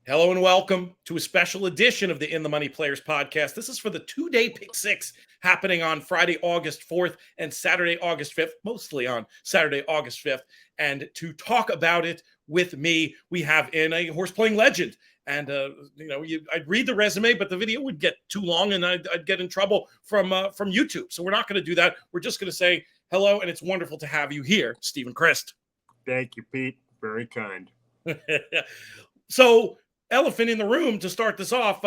Hello and welcome to a special edition of the In the Money Players podcast. This is for the two-day pick six happening on Friday, August 4th and Saturday, August 5th, mostly on Saturday, August 5th. And to talk about it with me, we have in a horse playing legend. And, I'd read the resume, but the video would get too long and I'd get in trouble from YouTube. So we're not going to do that. We're just going to say hello, and it's wonderful to have you here, Stephen Crist. Thank you, Pete. Very kind. So, elephant in the room to start this off.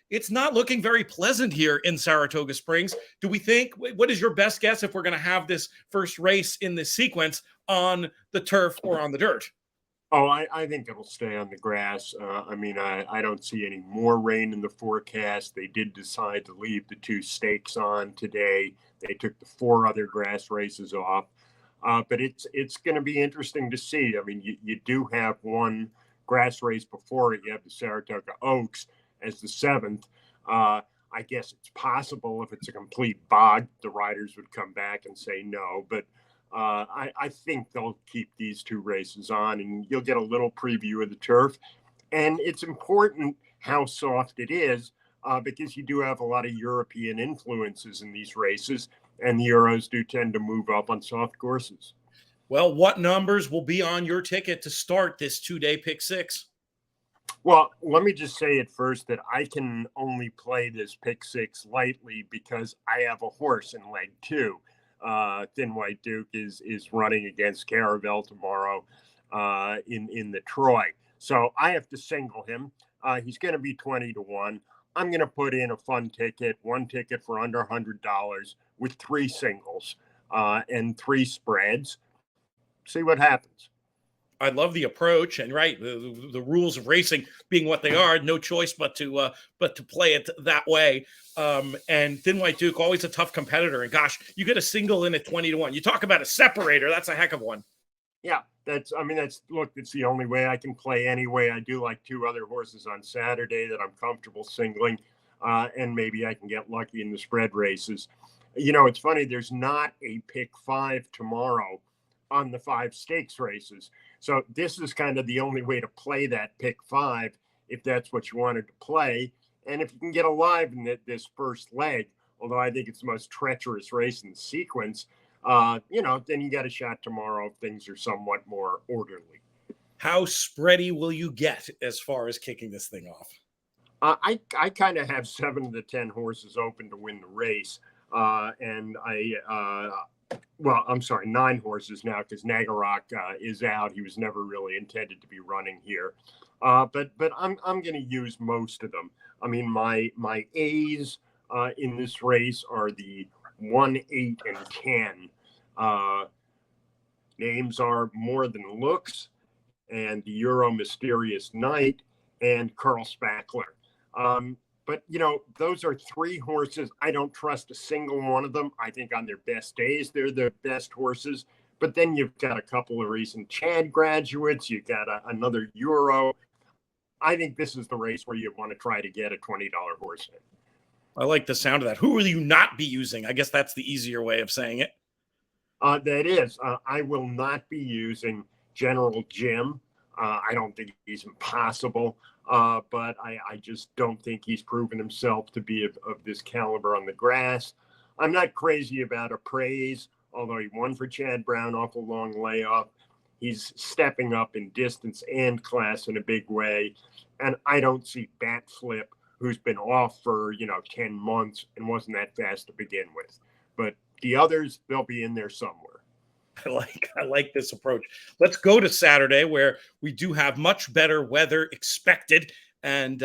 It's not looking very pleasant here in Saratoga Springs. Do we think, what is your best guess if we're going to have this first race in this sequence on the turf or on the dirt? Oh, I think it'll stay on the grass. I don't see any more rain in the forecast. They did decide to leave the two stakes on today. They took the four other grass races off. But it's going to be interesting to see. I mean, you do have one grass race before it. You have the Saratoga Oaks as the seventh. I guess it's possible if it's a complete bog, the riders would come back and say no. But I think they'll keep these two races on, and you'll get a little preview of the turf. And it's important how soft it is because you do have a lot of European influences in these races, and the Euros do tend to move up on soft courses. Well, what numbers will be on your ticket to start this two-day pick six? Well, let me just say at first that I can only play this pick six lightly because I have a horse in leg two. Thin White Duke is running against Caravel tomorrow in the Troy. So I have to single him. He's going to be 20-1. I'm going to put in a fun ticket, one ticket for under $100 with three singles and three spreads. See what happens. I love the approach, and right, the rules of racing being what they are, no choice but to play it that way. And Thin White Duke, always a tough competitor. And gosh, you get a single in at 20-1. You talk about a separator. That's a heck of one. Yeah, it's the only way I can play anyway. I do like two other horses on Saturday that I'm comfortable singling, and maybe I can get lucky in the spread races. You know, it's funny. There's not a pick five tomorrow on the five stakes races. So this is kind of the only way to play that pick five if that's what you wanted to play. And if you can get alive in this first leg, although I think it's the most treacherous race in the sequence, then you got a shot tomorrow if things are somewhat more orderly. How spready will you get as far as kicking this thing off? I kind of have 7 of the 10 horses open to win the race. And I'm sorry, 9 horses now because Nagarok is out. He was never really intended to be running here. But I'm going to use most of them. I mean, my A's in this race are the 1, 8, and 10. Names are More Than Looks and the Euro Mysterious Night and Carl Spackler. But, those are 3 horses. I don't trust a single one of them. I think on their best days, they're the best horses. But then you've got a couple of recent Chad graduates. You've got another Euro. I think this is the race where you want to try to get a $20 horse in. I like the sound of that. Who will you not be using? I guess that's the easier way of saying it. That is. I will not be using General Jim. I don't think he's impossible. But I just don't think he's proven himself to be of this caliber on the grass. I'm not crazy about Appraise, although he won for Chad Brown off a long layoff. He's stepping up in distance and class in a big way. And I don't see Bat Flip, who's been off for, 10 months and wasn't that fast to begin with. But the others, they'll be in there somewhere. I like this approach. Let's go to Saturday, where we do have much better weather expected, and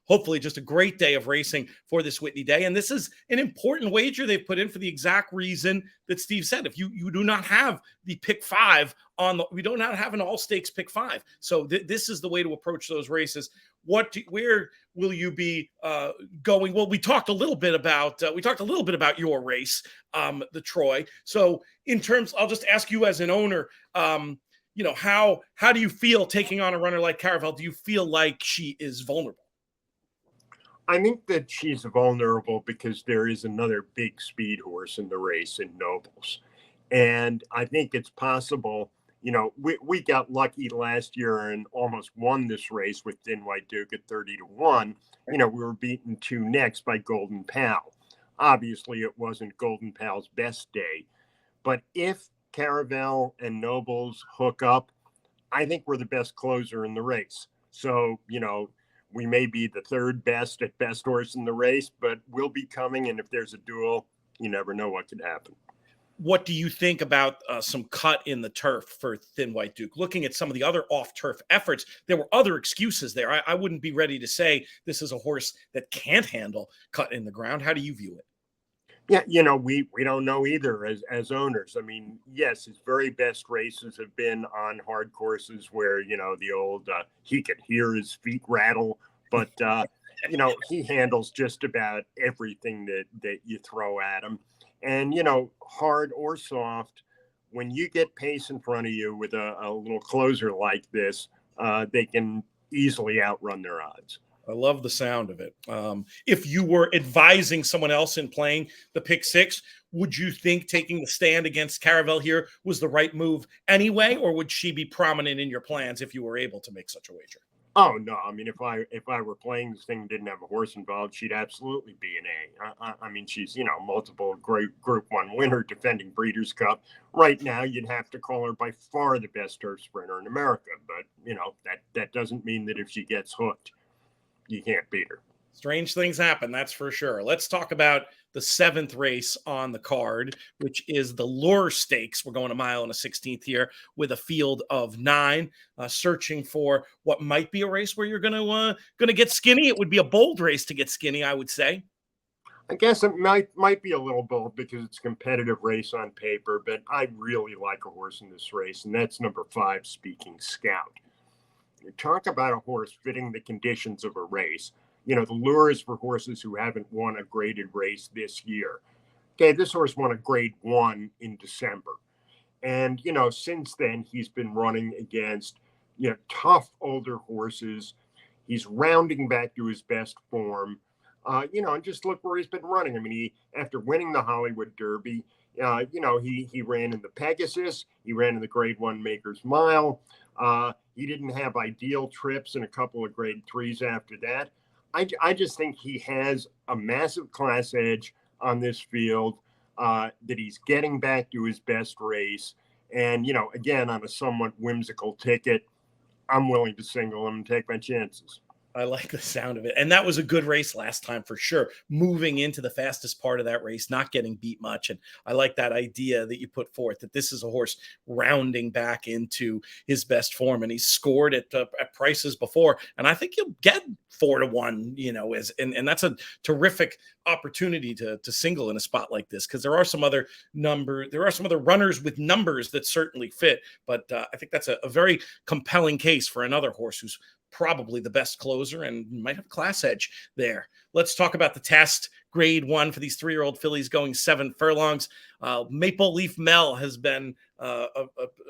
hopefully just a great day of racing for this Whitney Day. And this is an important wager they've put in for the exact reason that Steve said. If you do not have the pick five we do not have an all stakes pick five. So this is the way to approach those races. Where will you be going? Well, we talked a little bit about your race, the Troy. So in terms, I'll just ask you as an owner, how do you feel taking on a runner like Caravel? Do you feel like she is vulnerable? I think that she's vulnerable because there is another big speed horse in the race in Nobles. And I think it's possible we got lucky last year and almost won this race with Thin White Duke at 30-1. We were beaten 2 next by Golden Pal. Obviously, it wasn't Golden Pal's best day, but if Caravel and Nobles hook up, I think we're the best closer in the race. So, we may be the third best at best horse in the race, but we'll be coming. And if there's a duel, you never know what could happen. What do you think about some cut in the turf for Thin White Duke? Looking at some of the other off-turf efforts, there were other excuses there. I wouldn't be ready to say this is a horse that can't handle cut in the ground. How do you view it? Yeah, we don't know either as owners. I mean, yes, his very best races have been on hard courses where, the old he could hear his feet rattle, but he handles just about everything that you throw at him. And, hard or soft, when you get pace in front of you with a little closer like this, they can easily outrun their odds. I love the sound of it. If you were advising someone else in playing the pick six, would you think taking the stand against Caravel here was the right move anyway, or would she be prominent in your plans if you were able to make such a wager? Oh no! I mean, if I were playing this thing and didn't have a horse involved, she'd absolutely be an A. I mean, she's multiple great Group 1 winner, defending Breeders' Cup. Right now, you'd have to call her by far the best turf sprinter in America. But that doesn't mean that if she gets hooked, you can't beat her. Strange things happen, that's for sure. Let's talk about the 7th race on the card, which is the Lure Stakes. We're going a mile and a 16th here with a field of 9, searching for what might be a race where you're going to get skinny. It would be a bold race to get skinny, I would say. I guess it might be a little bold because it's a competitive race on paper, but I really like a horse in this race, and that's number 5, Speaking Scout. You talk about a horse fitting the conditions of a race. The lure is for horses who haven't won a graded race this year. Okay, this horse won a grade 1 in December. And, since then, he's been running against, tough older horses. He's rounding back to his best form. And just look where he's been running. I mean, after winning the Hollywood Derby, he ran in the Pegasus. He ran in the grade 1 Maker's Mile. He didn't have ideal trips in a couple of grade 3s after that. I just think he has a massive class edge on this field, that he's getting back to his best race. And, again, on a somewhat whimsical ticket, I'm willing to single him and take my chances. I like the sound of it. And that was a good race last time for sure. Moving into the fastest part of that race, not getting beat much. And I like that idea that you put forth, that this is a horse rounding back into his best form. And he's scored at prices before. And I think he'll get 4-1, and that's a terrific opportunity to single in a spot like this, because there are some other runners with numbers that certainly fit. But I think that's a very compelling case for another horse who's probably the best closer and might have a class edge there. Let's talk about the test. Grade 1 for these 3-year-old fillies going 7 furlongs. Maple Leaf Mel has been a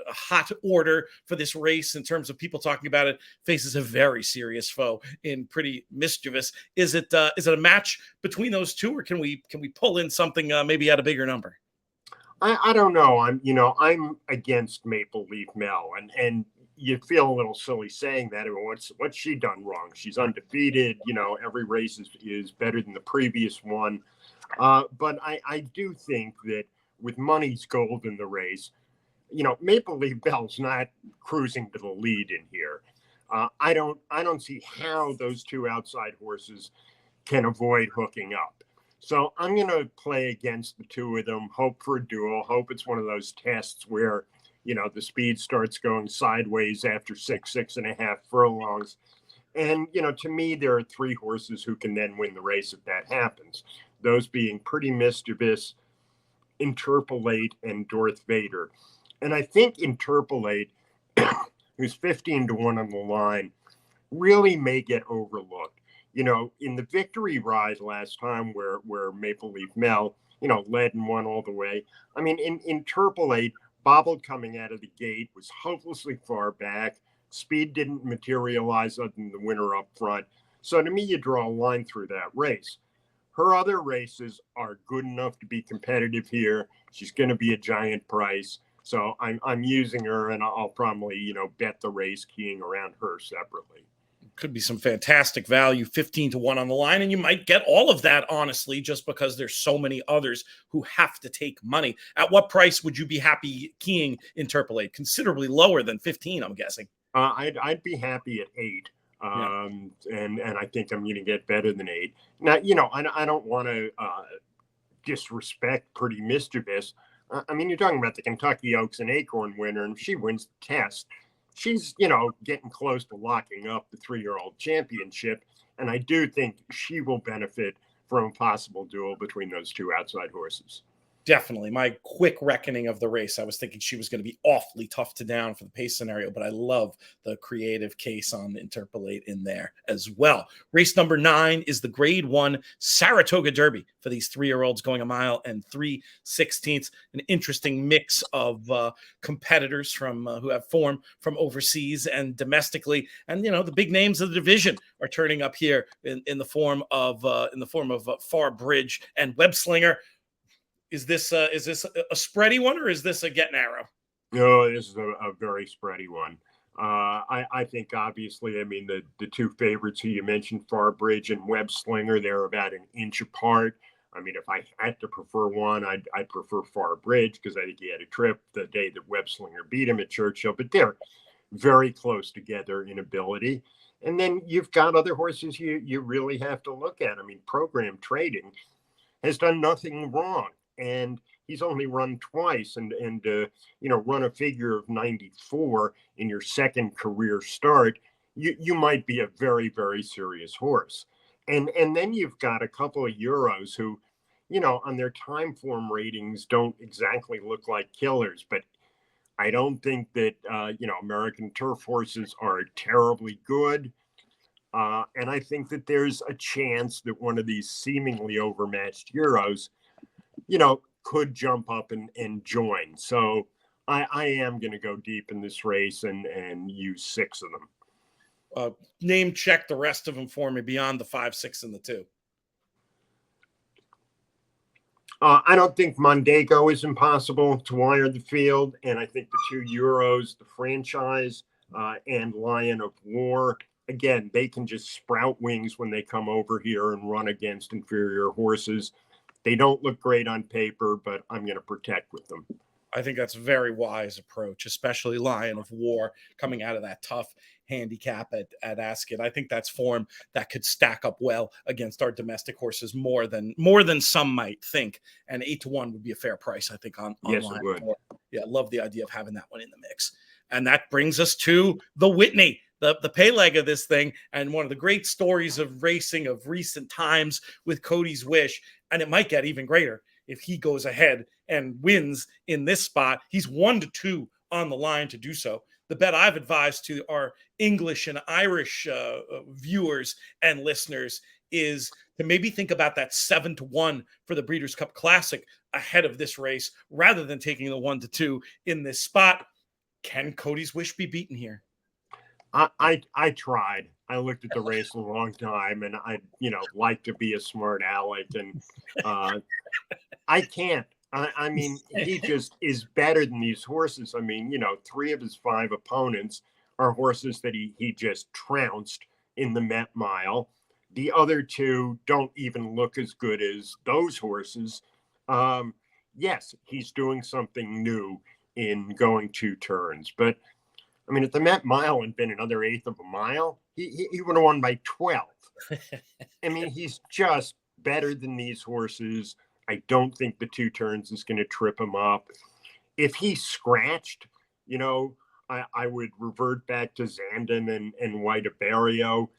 hot order for this race in terms of people talking about it. Faces a very serious foe in Pretty Mischievous. Is it a match between those two, or can we pull in something maybe at a bigger number? I don't know. I'm against Maple Leaf Mel, and you feel a little silly saying that. I mean, what's she done wrong? She's undefeated. Every race is better than the previous one. But I do think that with money's gold in the race, Maple Leaf Mel's not cruising to the lead in here. I don't see how those two outside horses can avoid hooking up. So I'm going to play against the two of them, hope for a duel, hope it's one of those tests where, the speed starts going sideways after 6.5 furlongs. And, to me, there are 3 horses who can then win the race if that happens. Those being Pretty Mischievous, Interpolate, and Darth Vader. And I think Interpolate, who's 15-1 on the line, really may get overlooked. In the victory ride last time where Maple Leaf Mel, led and won all the way. I mean, Interpolate bobbled coming out of the gate, was hopelessly far back. Speed didn't materialize other than the winner up front. So to me, you draw a line through that race. Her other races are good enough to be competitive here. She's going to be a giant price. So I'm using her, and I'll probably bet the race keying around her separately. Could be some fantastic value, 15-1 on the line, and you might get all of that, honestly, just because there's so many others who have to take money. At what price would you be happy keying Interpolate? Considerably lower than 15, I'm guessing. I'd be happy at 8. Yeah. And I think I'm going to get better than 8. Now, I don't want to disrespect Pretty Mischievous. I mean, you're talking about the Kentucky Oaks and Acorn winner, and if she wins the test, she's, getting close to locking up the 3-year-old championship. And I do think she will benefit from a possible duel between those two outside horses. Definitely. My quick reckoning of the race, I was thinking she was going to be awfully tough to down for the pace scenario, but I love the creative case on Interpolate in there as well. Race number 9 is the Grade 1 Saratoga Derby for these 3-year-olds going 1 mile and 3/16. An interesting mix of competitors from who have form from overseas and domestically, and the big names of the division are turning up here in the form of Far Bridge and Webslinger. Is this a spready one, or is this a get narrow? No, this is a very spready one. I think, obviously, I mean, the two favorites who you mentioned, Farbridge and Webslinger, they're about an inch apart. I mean, if I had to prefer one, I'd prefer Farbridge because I think he had a trip the day that Webslinger beat him at Churchill, but they're very close together in ability. And then you've got other horses you really have to look at. I mean, Program Trading has done nothing wrong, and he's only run twice, and run a figure of 94 in your second career start. You might be a very, very serious horse. And then you've got a couple of Euros who, on their time form ratings don't exactly look like killers, but I don't think that American turf horses are terribly good. And I think that there's a chance that one of these seemingly overmatched Euros, could jump up and join. So I am going to go deep in this race and use 6 of them. Name check the rest of them for me beyond the 5, 6, and the 2. I don't think Mondego is impossible to wire the field. And I think the 2 Euros, the Franchise and Lion of War, again, they can just sprout wings when they come over here and run against inferior horses. They don't look great on paper, but I'm going to protect with them. I think that's a very wise approach, especially Lion of War coming out of that tough handicap at Ascot. I think that's form that could stack up well against our domestic horses more than some might think. And 8-1 would be a fair price, I think, on yes, Lion it would. of War. Yeah, I love the idea of having that one in the mix. And that brings us to the Whitney, the pay leg of this thing, and one of the great stories of racing of recent times with Cody's Wish. And it might get even greater if he goes ahead and wins in this spot. He's 1-2 on the line to do so. The bet I've advised to our English and Irish viewers and listeners is to maybe think about that 7-1 for the Breeders' Cup Classic ahead of this race, rather than taking the 1-2 in this spot. Can Cody's Wish be beaten here? I tried. I looked at the race a long time, and I like to be a smart aleck, and I can't. I mean, he just is better than these horses. I mean, 3 of his 5 opponents are horses that he just trounced in the Met Mile. The other 2 don't even look as good as those horses. Yes, he's doing something new in going 2 turns, but I mean, if the Met Mile had been another 1/8 of a mile, he would have won by 12. I mean, he's just better than these horses. I don't think the 2 turns is going to trip him up. If he scratched, I would revert back to Zandon and White Abarrio.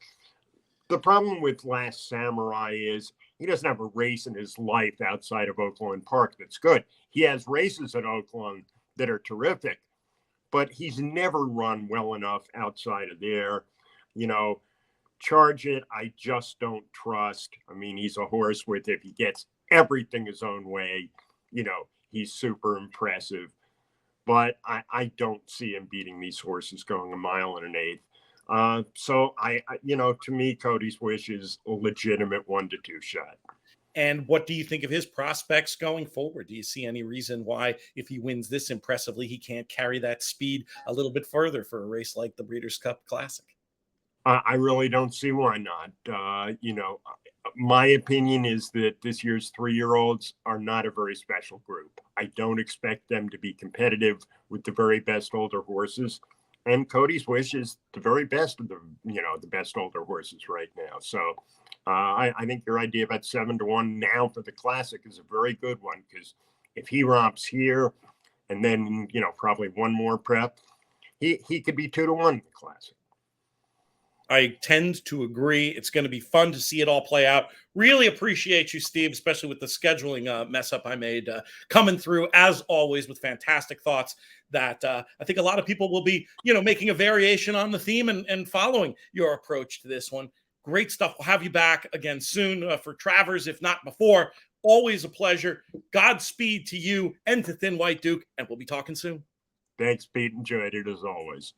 The problem with Last Samurai is he doesn't have a race in his life outside of Oaklawn Park that's good. He has races at Oaklawn that are terrific, but he's never run well enough outside of there. Charge It, I just don't trust. I mean, he's a horse with, if he gets everything his own way, he's super impressive. But I don't see him beating these horses going 1 mile and 1/8. So to me, Cody's Wish is a legitimate 1-2 shot. And what do you think of his prospects going forward? Do you see any reason why, if he wins this impressively, he can't carry that speed a little bit further for a race like the Breeders' Cup Classic? I really don't see why not. My opinion is that this year's 3-year-olds are not a very special group. I don't expect them to be competitive with the very best older horses. And Cody's Wish is the very best of the best older horses right now. So I think your idea about 7-1 now for the Classic is a very good one, because if he romps here and then, probably one more prep, he could be 2-1 in the Classic. I tend to agree. It's going to be fun to see it all play out. Really appreciate you, Steve, especially with the scheduling mess up I made, coming through as always with fantastic thoughts that I think a lot of people will be, making a variation on the theme and following your approach to this one. Great stuff. We'll have you back again soon for Travers, if not before. Always a pleasure. Godspeed to you and to Thin White Duke, and we'll be talking soon. Thanks, Pete. Enjoyed it as always.